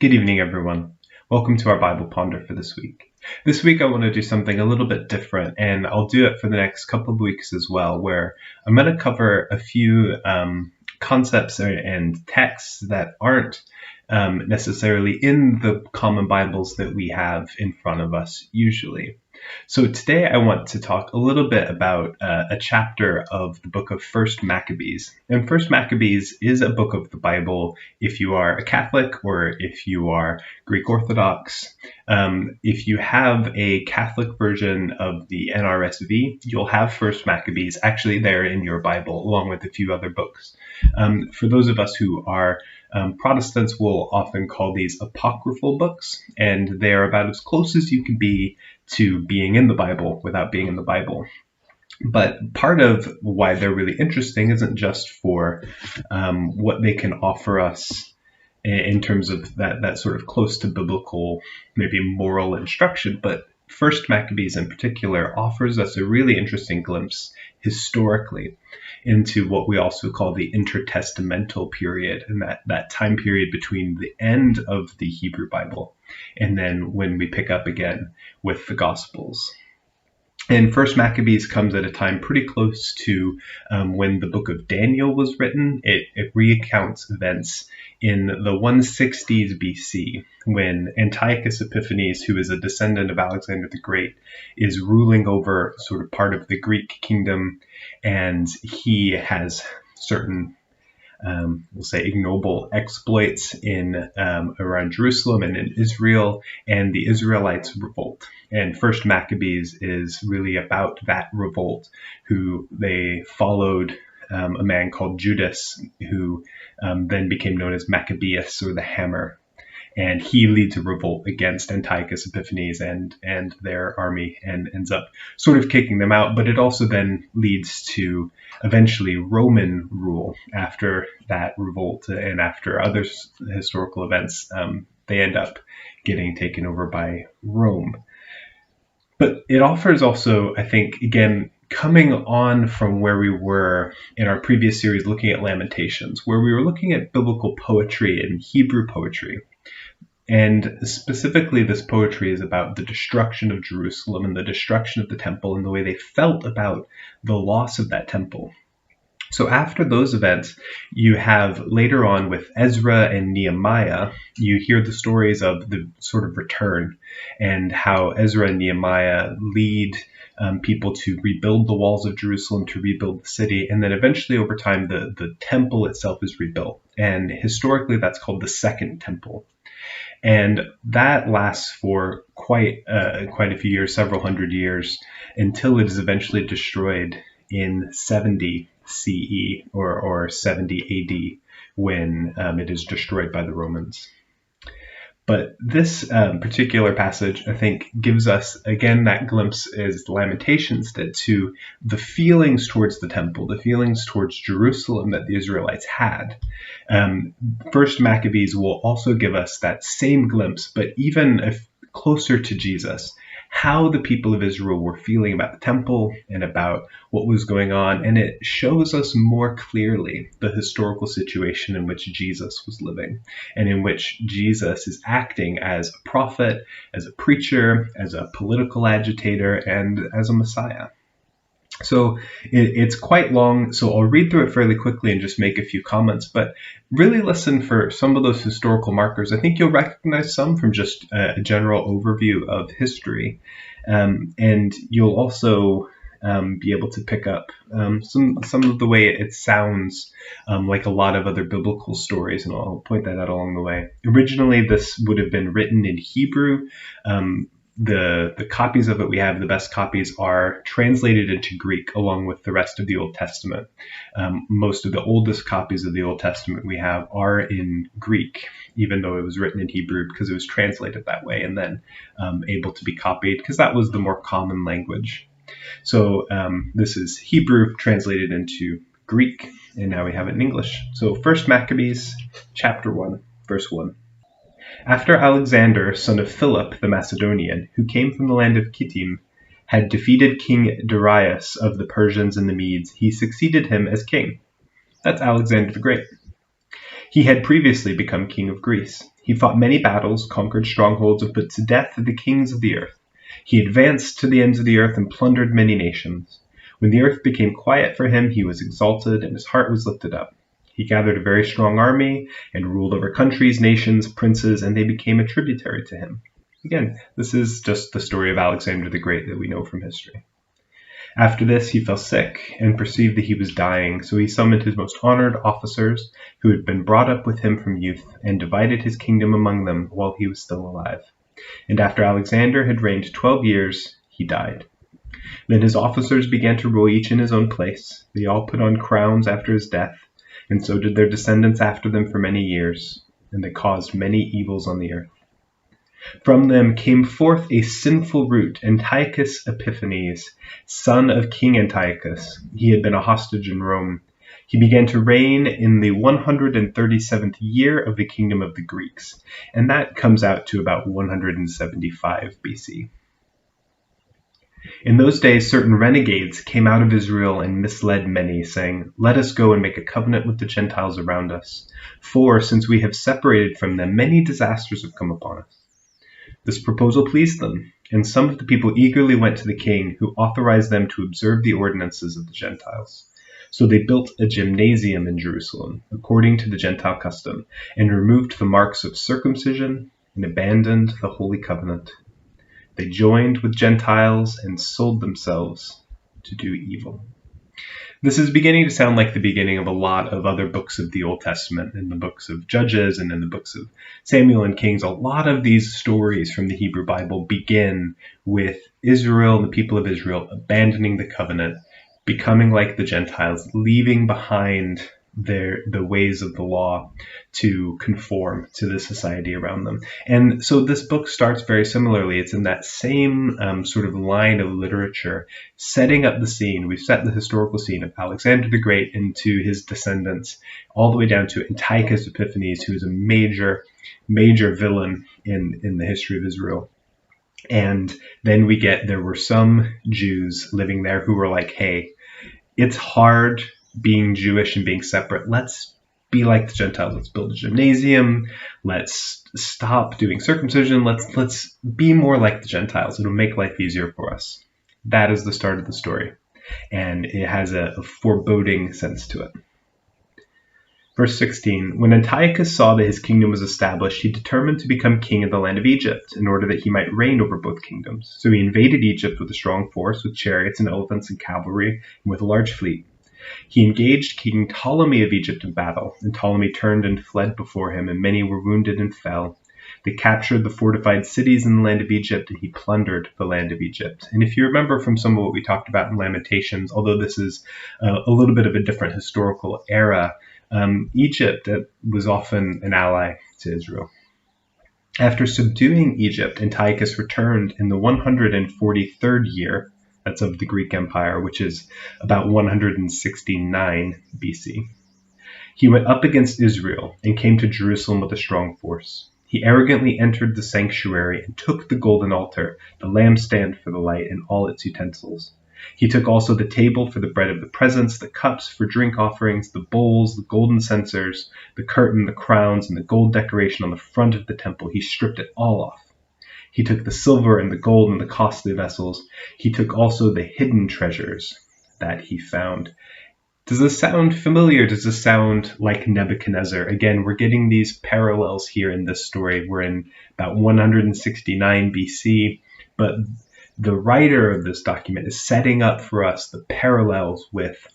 Good evening, everyone. Welcome to our Bible Ponder for this week. This week I want to do something a little bit different, and I'll do it for the next couple of weeks as well, where I'm going to cover a few concepts and texts that aren't necessarily in the common Bibles that we have in front of us usually. So today I want to talk a little bit about a chapter of the book of First Maccabees. And First Maccabees is a book of the Bible if you are a Catholic or if you are Greek Orthodox. If you have a Catholic version of the NRSV, you'll have First Maccabees actually there in your Bible, along with a few other books. For those of us who are Protestants, will often call these apocryphal books, and they are about as close as you can be to being in the Bible without being in the Bible. But part of why they're really interesting isn't just for what they can offer us in terms of that sort of close to biblical, maybe moral instruction, but First Maccabees in particular offers us a really interesting glimpse historically into what we also call the intertestamental period, and that time period between the end of the Hebrew Bible and then when we pick up again with the Gospels. And First Maccabees comes at a time pretty close to when the book of Daniel was written. It recounts events in the 160s BC, when Antiochus Epiphanes, who is a descendant of Alexander the Great, is ruling over sort of part of the Greek kingdom, and he has certain we'll say ignoble exploits in around Jerusalem and in Israel, and the Israelites revolt. And First Maccabees is really about that revolt, who they followed a man called Judas, who then became known as Maccabeus, or the Hammer. And he leads a revolt against Antiochus Epiphanes and their army, and ends up sort of kicking them out. But it also then leads to eventually Roman rule after that revolt, and after other historical events, they end up getting taken over by Rome. But it offers also, I think, again, coming on from where we were in our previous series looking at Lamentations, where we were looking at biblical poetry and Hebrew poetry. And specifically, this poetry is about the destruction of Jerusalem and the destruction of the temple and the way they felt about the loss of that temple. So after those events, you have later on with Ezra and Nehemiah, you hear the stories of the sort of return and how Ezra and Nehemiah lead people to rebuild the walls of Jerusalem, to rebuild the city, and then eventually over time the temple itself is rebuilt. And historically, that's called the Second Temple. And that lasts for quite a few years, several hundred years, until it is eventually destroyed in 70 CE or 70 AD, when it is destroyed by the Romans. But this particular passage, I think, gives us, again, that glimpse, as Lamentations did, to the feelings towards the temple, the feelings towards Jerusalem that the Israelites had. First Maccabees will also give us that same glimpse, but even closer to Jesus, how the people of Israel were feeling about the temple and about what was going on. And it shows us more clearly the historical situation in which Jesus was living, and in which Jesus is acting as a prophet, as a preacher, as a political agitator, and as a Messiah. So it's quite long, so I'll read through it fairly quickly and just make a few comments, but really listen for some of those historical markers. I think you'll recognize some from just a general overview of history, and you'll also be able to pick up some of the way it sounds like a lot of other biblical stories, and I'll point that out along the way. Originally, this would have been written in Hebrew. The copies of it we have, the best copies, are translated into Greek along with the rest of the Old Testament. Most of the oldest copies of the Old Testament we have are in Greek, even though it was written in Hebrew, because it was translated that way and then able to be copied, because that was the more common language. So this is Hebrew translated into Greek, and now we have it in English. So First Maccabees, chapter 1, verse 1. After Alexander, son of Philip the Macedonian, who came from the land of Kittim, had defeated King Darius of the Persians and the Medes, he succeeded him as king. That's Alexander the Great. He had previously become king of Greece. He fought many battles, conquered strongholds, and put to death the kings of the earth. He advanced to the ends of the earth and plundered many nations. When the earth became quiet for him, he was exalted, and his heart was lifted up. He gathered a very strong army and ruled over countries, nations, princes, and they became a tributary to him. Again, this is just the story of Alexander the Great that we know from history. After this, he fell sick and perceived that he was dying, so he summoned his most honored officers, who had been brought up with him from youth, and divided his kingdom among them while he was still alive. And after Alexander had reigned 12 years, he died. Then his officers began to rule each in his own place. They all put on crowns after his death, and so did their descendants after them for many years, and they caused many evils on the earth. From them came forth a sinful root, Antiochus Epiphanes, son of King Antiochus. He had been a hostage in Rome. He began to reign in the 137th year of the kingdom of the Greeks, and that comes out to about 175 BC. In those days, certain renegades came out of Israel and misled many, saying, "Let us go and make a covenant with the Gentiles around us, for since we have separated from them, many disasters have come upon us." This proposal pleased them, and some of the people eagerly went to the king, who authorized them to observe the ordinances of the Gentiles. So they built a gymnasium in Jerusalem, according to the Gentile custom, and removed the marks of circumcision and abandoned the Holy Covenant. They joined with Gentiles and sold themselves to do evil. This is beginning to sound like the beginning of a lot of other books of the Old Testament, in the books of Judges and in the books of Samuel and Kings. A lot of these stories from the Hebrew Bible begin with Israel and the people of Israel abandoning the covenant, becoming like the Gentiles, leaving behind the ways of the law to conform to the society around them. And so this book starts very similarly. It's in that same sort of line of literature, setting up the scene. We've set the historical scene of Alexander the Great into his descendants, all the way down to Antiochus Epiphanes, who is a major villain in the history of Israel. And then there were some Jews living there who were like, hey, it's hard being Jewish and being separate. Let's be like the Gentiles. Let's build a gymnasium. Let's stop doing circumcision. Let's be more like the Gentiles. It'll make life easier for us. That is the start of the story, and it has a foreboding sense to it. Verse 16, when Antiochus saw that his kingdom was established, he determined to become king of the land of Egypt, in order that he might reign over both kingdoms. So he invaded Egypt with a strong force, with chariots and elephants and cavalry, and with a large fleet. He engaged King Ptolemy of Egypt in battle, and Ptolemy turned and fled before him, and many were wounded and fell. They captured the fortified cities in the land of Egypt, and he plundered the land of Egypt. And if you remember from some of what we talked about in Lamentations, although this is a little bit of a different historical era, Egypt was often an ally to Israel. After subduing Egypt, Antiochus returned in the 143rd year, that's of the Greek Empire, which is about 169 BC. He went up against Israel and came to Jerusalem with a strong force. He arrogantly entered the sanctuary and took the golden altar, the lampstand for the light, and all its utensils. He took also the table for the bread of the presence, the cups for drink offerings, the bowls, the golden censers, the curtain, the crowns, and the gold decoration on the front of the temple. He stripped it all off. He took the silver and the gold and the costly vessels. He took also the hidden treasures that he found. Does this sound familiar? Does this sound like Nebuchadnezzar? Again, we're getting these parallels here in this story. We're in about 169 BC, but the writer of this document is setting up for us the parallels with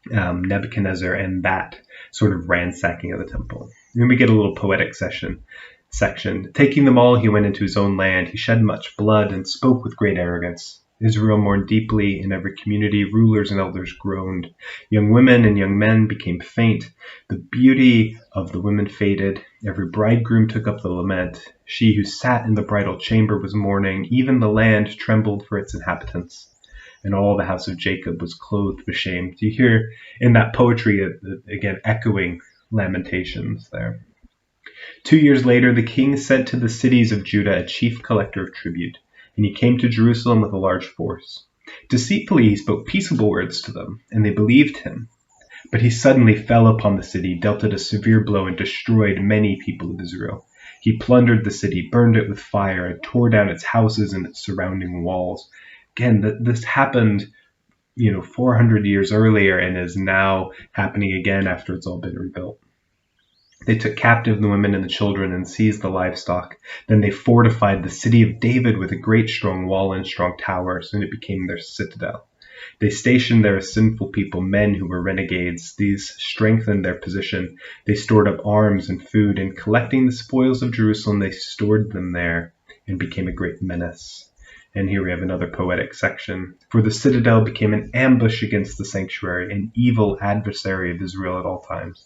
Nebuchadnezzar and that sort of ransacking of the temple. And then we get a little poetic section. Taking them all, he went into his own land. He shed much blood and spoke with great arrogance. Israel mourned deeply. In every community, rulers and elders groaned. Young women and young men became faint. The beauty of the women faded. Every bridegroom took up the lament. She who sat in the bridal chamber was mourning. Even the land trembled for its inhabitants. And all the house of Jacob was clothed with shame. Do you hear in that poetry, again, echoing Lamentations there? 2 years later, the king sent to the cities of Judah a chief collector of tribute, and he came to Jerusalem with a large force. Deceitfully he spoke peaceable words to them, and they believed him. But he suddenly fell upon the city, dealt it a severe blow, and destroyed many people of Israel. He plundered the city, burned it with fire, and tore down its houses and its surrounding walls. Again, this happened, 400 years earlier and is now happening again after it's all been rebuilt. They took captive the women and the children and seized the livestock. Then they fortified the city of David with a great strong wall and strong towers, and it became their citadel. They stationed there a sinful people, men who were renegades. These strengthened their position. They stored up arms and food, and collecting the spoils of Jerusalem, they stored them there and became a great menace. And here we have another poetic section. For the citadel became an ambush against the sanctuary, an evil adversary of Israel at all times.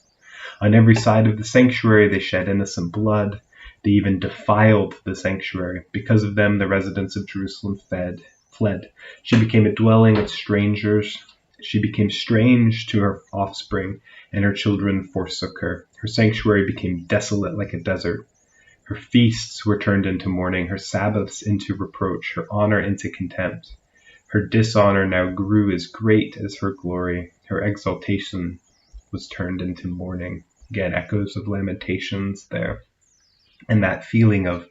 On every side of the sanctuary they shed innocent blood. They even defiled the sanctuary. Because of them, the residents of Jerusalem fled. She became a dwelling of strangers. She became strange to her offspring, and her children forsook her. Her sanctuary became desolate like a desert. Her feasts were turned into mourning, her Sabbaths into reproach, her honor into contempt. Her dishonor now grew as great as her glory. Her exaltation was turned into mourning. Again, echoes of Lamentations there. And that feeling of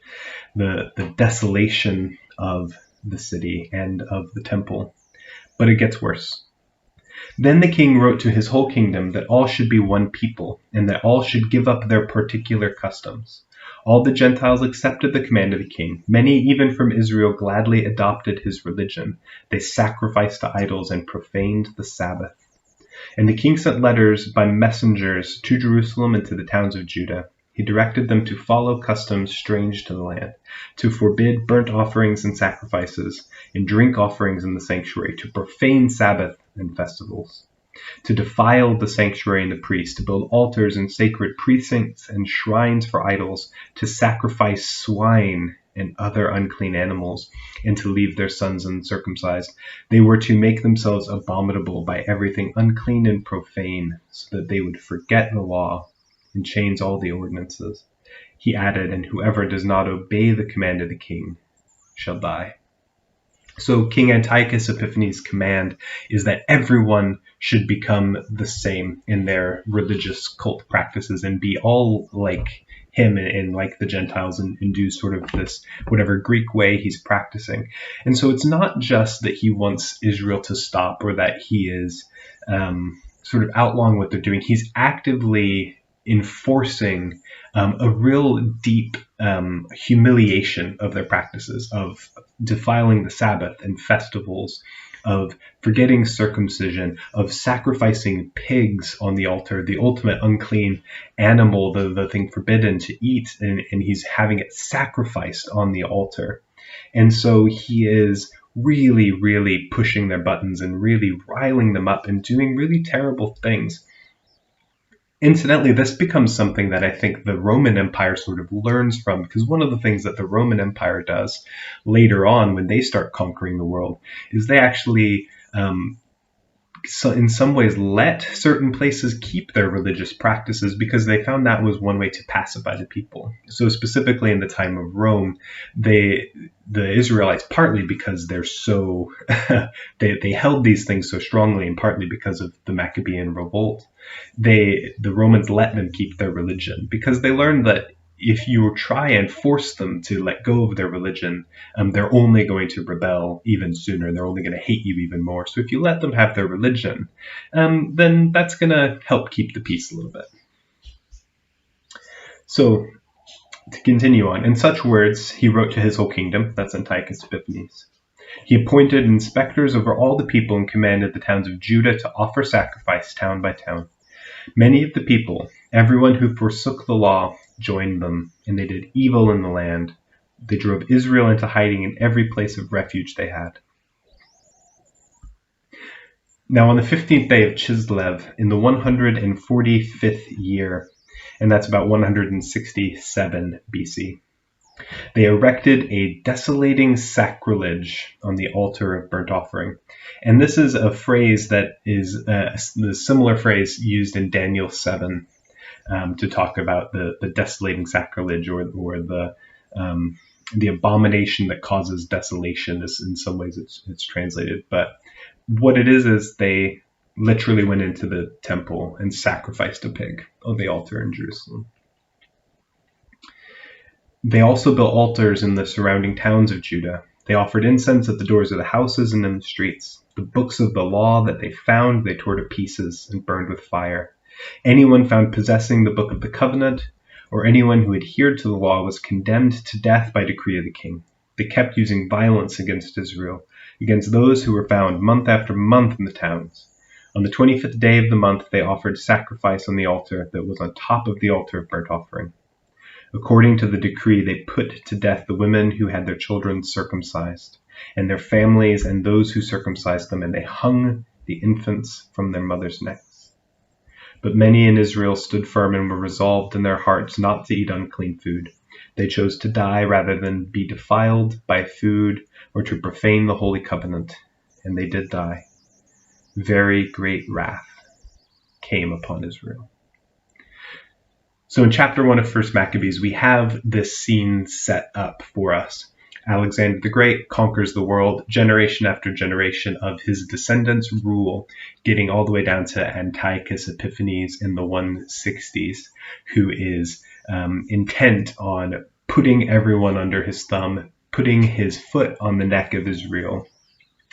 the desolation of the city and of the temple. But it gets worse. Then the king wrote to his whole kingdom that all should be one people, and that all should give up their particular customs. All the Gentiles accepted the command of the king. Many, even from Israel, gladly adopted his religion. They sacrificed to idols and profaned the Sabbath. And the king sent letters by messengers to Jerusalem and to the towns of Judah. He directed them to follow customs strange to the land, to forbid burnt offerings and sacrifices, and drink offerings in the sanctuary, to profane Sabbath and festivals, to defile the sanctuary and the priests, to build altars and sacred precincts and shrines for idols, to sacrifice swine and other unclean animals, and to leave their sons uncircumcised. They were to make themselves abominable by everything unclean and profane, so that they would forget the law and change all the ordinances. He added, and whoever does not obey the command of the king shall die. So King Antiochus Epiphanes' command is that everyone should become the same in their religious cult practices and be all like him and like the Gentiles and do sort of this whatever Greek way he's practicing. And so it's not just that he wants Israel to stop or that he is sort of outlawing what they're doing. He's actively enforcing a real deep humiliation of their practices, of defiling the Sabbath and festivals, of forgetting circumcision, of sacrificing pigs on the altar, the ultimate unclean animal, the thing forbidden to eat, and he's having it sacrificed on the altar. And so he is really, really pushing their buttons and really riling them up and doing really terrible things. Incidentally, this becomes something that I think the Roman Empire sort of learns from, because one of the things that the Roman Empire does later on when they start conquering the world is they actually, in some ways, let certain places keep their religious practices because they found that was one way to pacify the people. So specifically in the time of Rome, the Israelites, partly because they're so, they held these things so strongly, and partly because of the Maccabean revolt, the Romans let them keep their religion because they learned that if you try and force them to let go of their religion, they're only going to rebel even sooner. They're only going to hate you even more. So if you let them have their religion, then that's going to help keep the peace a little bit. So to continue on, in such words he wrote to his whole kingdom, that's Antiochus Epiphanes. He appointed inspectors over all the people and commanded the towns of Judah to offer sacrifice town by town. Many of the people, everyone who forsook the law, joined them, and they did evil in the land. They drove Israel into hiding in every place of refuge they had. Now on the 15th day of Chislev, in the 145th year, and that's about 167 BC, they erected a desolating sacrilege on the altar of burnt offering. And this is a phrase that is the similar phrase used in Daniel 7 to talk about the desolating sacrilege or the abomination that causes desolation. Is in some ways it's translated. But what it is they literally went into the temple and sacrificed a pig on the altar in Jerusalem. They also built altars in the surrounding towns of Judah. They offered incense at the doors of the houses and in the streets. The books of the law that they found, they tore to pieces and burned with fire. Anyone found possessing the book of the covenant, or anyone who adhered to the law, was condemned to death by decree of the king. They kept using violence against Israel, against those who were found month after month in the towns. On the 25th day of the month, they offered sacrifice on the altar that was on top of the altar of burnt offering. According to the decree, they put to death the women who had their children circumcised, and their families and those who circumcised them, and they hung the infants from their mothers' necks. But many in Israel stood firm and were resolved in their hearts not to eat unclean food. They chose to die rather than be defiled by food or to profane the holy covenant, and they did die. Very great wrath came upon Israel. So in chapter 1 of 1 Maccabees, we have this scene set up for us. Alexander the Great conquers the world. Generation after generation of his descendants rule, getting all the way down to Antiochus Epiphanes in the 160s, who is intent on putting everyone under his thumb, putting his foot on the neck of Israel.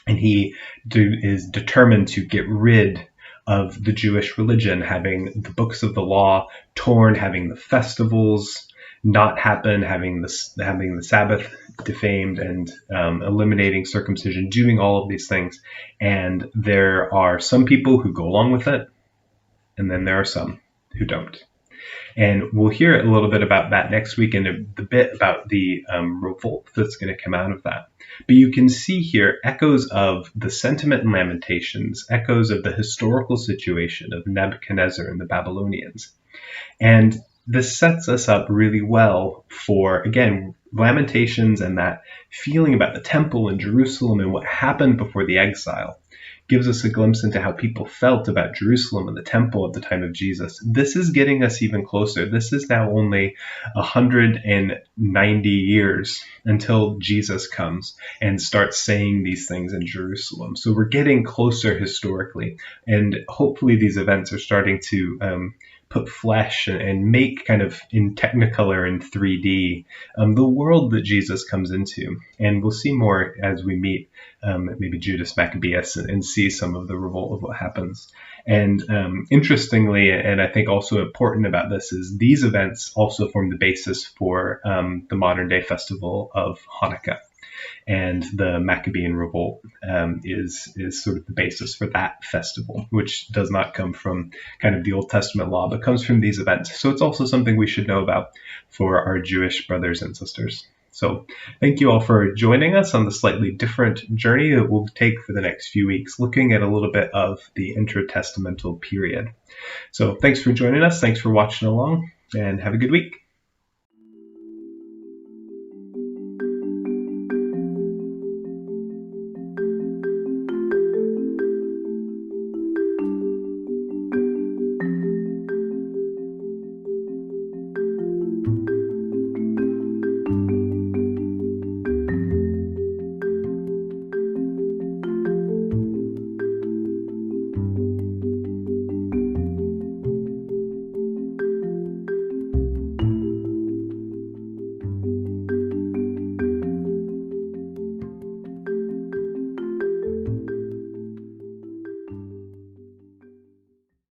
And he is determined to get rid of the Jewish religion, having the books of the law torn, having the festivals not happen, having the Sabbath defamed, and eliminating circumcision, doing all of these things. And there are some people who go along with it, and then there are some who don't. And we'll hear a little bit about that next week and a bit about the revolt that's going to come out of that. But you can see here echoes of the sentiment in Lamentations, echoes of the historical situation of Nebuchadnezzar and the Babylonians. And this sets us up really well for, again, Lamentations and that feeling about the temple in Jerusalem and what happened before the exile. Gives us a glimpse into how people felt about Jerusalem and the temple at the time of Jesus. This is getting us even closer. This is now only 190 years until Jesus comes and starts saying these things in Jerusalem. So we're getting closer historically, and hopefully these events are starting to put flesh and make kind of in Technicolor in 3D the world that Jesus comes into. And we'll see more as we meet maybe Judas Maccabeus and see some of the revolt of what happens. And interestingly, and I think also important about this, is these events also form the basis for the modern day festival of Hanukkah. And the Maccabean revolt is sort of the basis for that festival, which does not come from kind of the Old Testament law, but comes from these events. So it's also something we should know about for our Jewish brothers and sisters. So thank you all for joining us on the slightly different journey that we'll take for the next few weeks, looking at a little bit of the intertestamental period. So thanks for joining us. Thanks for watching along, and have a good week.